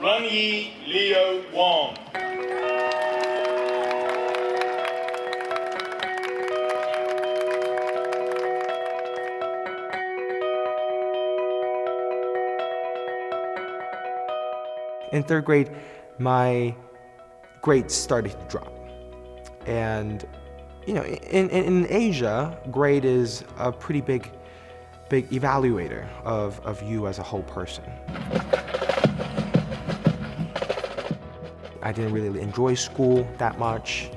Runyi Leo Wong. In third grade, my grades started to drop. And, you know, in Asia, grade is a pretty big evaluator of you as a whole person. I didn't really enjoy school that much.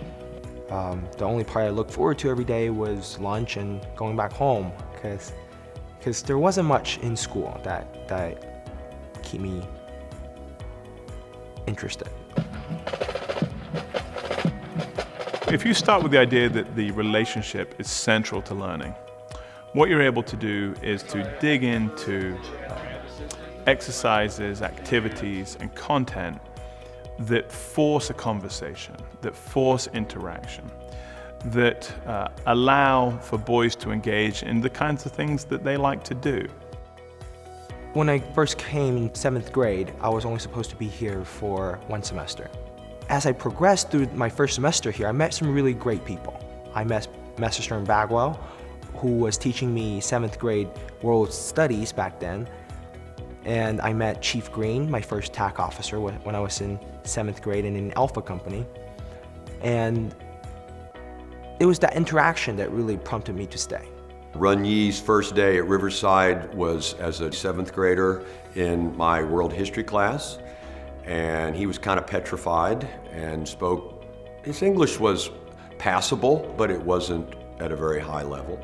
The only part I looked forward to every day was lunch and going back home, because there wasn't much in school that keep me interested. If you start with the idea that the relationship is central to learning, what you're able to do is to dig into exercises, activities, and content that force a conversation, that force interaction, that allow for boys to engage in the kinds of things that they like to do. When I first came in 7th grade, I was only supposed to be here for 1 semester. As I progressed through my first semester here, I met some really great people. I met MSgt BAGWELL, who was teaching me 7th grade world studies back then. And I met Chief Green, my first TAC officer, when I was in 7th grade and in Alpha Company. And it was that interaction that really prompted me to stay. Runyi's first day at Riverside was as a 7th grader in my world history class, and he was kind of petrified and spoke. His English was passable, but it wasn't at a very high level.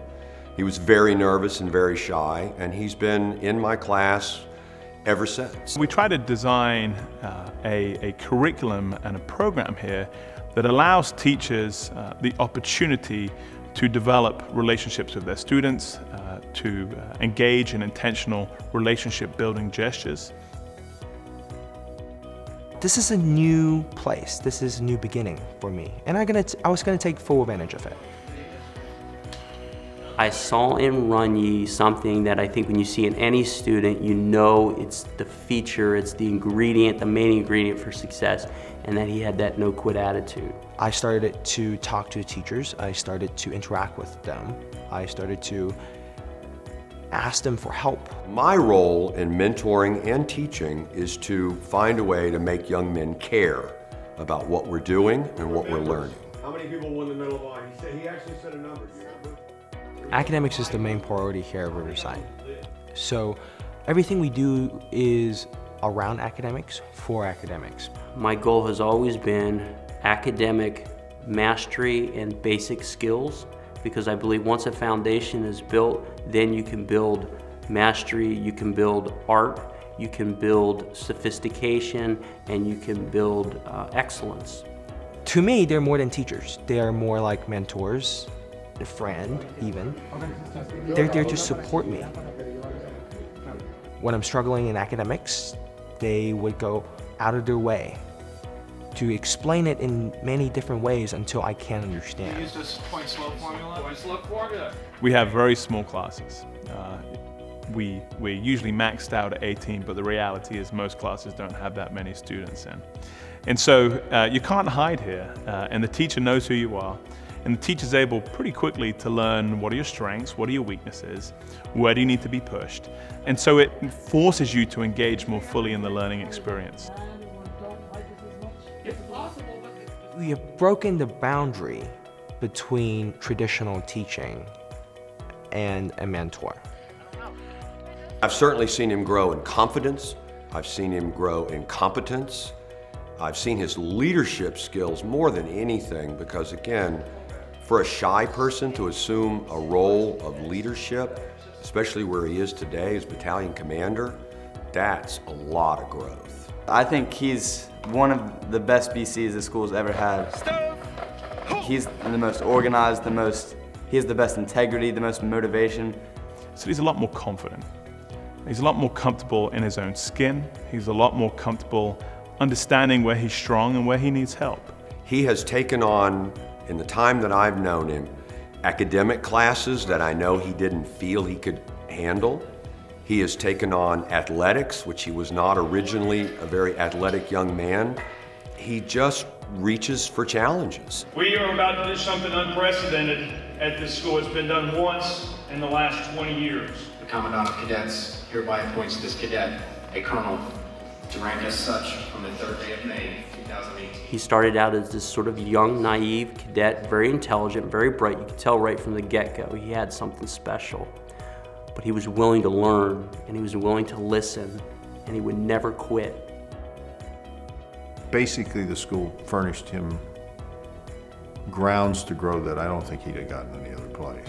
He was very nervous and very shy, and he's been in my class ever since. We try to design a curriculum and a program here that allows teachers the opportunity to develop relationships with their students, to engage in intentional relationship building gestures. This is a new place. This is a new beginning for me. And I was gonna take full advantage of it. I saw in Runyi something that I think when you see in any student, you know it's the feature, it's the ingredient, the main ingredient for success, and that he had that no-quit attitude. I started to talk to teachers. I started to interact with them. I started to ask them for help. My role in mentoring and teaching is to find a way to make young men care about what we're doing and what we're learning. How many people won the Medal of Honor? He actually said a number, do you remember? Academics is the main priority here at Riverside. So everything we do is around academics, for academics. My goal has always been academic mastery and basic skills, because I believe once a foundation is built, then you can build mastery, you can build art, you can build sophistication, and you can build excellence. To me, they're more than teachers. They are more like mentors, a friend even. They're there to support me. When I'm struggling in academics, they would go out of their way to explain it in many different ways until I can understand. Use this point slope formula. Point slope formula. We have very small classes. We're usually maxed out at 18, but the reality is most classes don't have that many students in. And so you can't hide here, and the teacher knows who you are, and the teacher's able pretty quickly to learn what are your strengths, what are your weaknesses, where do you need to be pushed. And so it forces you to engage more fully in the learning experience. We have broken the boundary between traditional teaching and a mentor. I've certainly seen him grow in confidence. I've seen him grow in competence. I've seen his leadership skills more than anything, because again, for a shy person to assume a role of leadership, especially where he is today as battalion commander, that's a lot of growth. I think he's one of the best BCs the school's ever had. He's the most organized, he has the best integrity, the most motivation. So he's a lot more confident. He's a lot more comfortable in his own skin. He's a lot more comfortable understanding where he's strong and where he needs help. He has taken on, in the time that I've known him, academic classes that I know he didn't feel he could handle. He has taken on athletics, which he was not originally a very athletic young man. He just reaches for challenges. We are about to do something unprecedented at this school. It's been done once in the last 20 years. The Commandant of Cadets hereby appoints this cadet a colonel to rank as such from the 3rd day of May, 2018. He started out as this sort of young, naive cadet, very intelligent, very bright. You could tell right from the get-go he had something special. But he was willing to learn, and he was willing to listen, and he would never quit. Basically, the school furnished him grounds to grow that I don't think he'd have gotten any other place.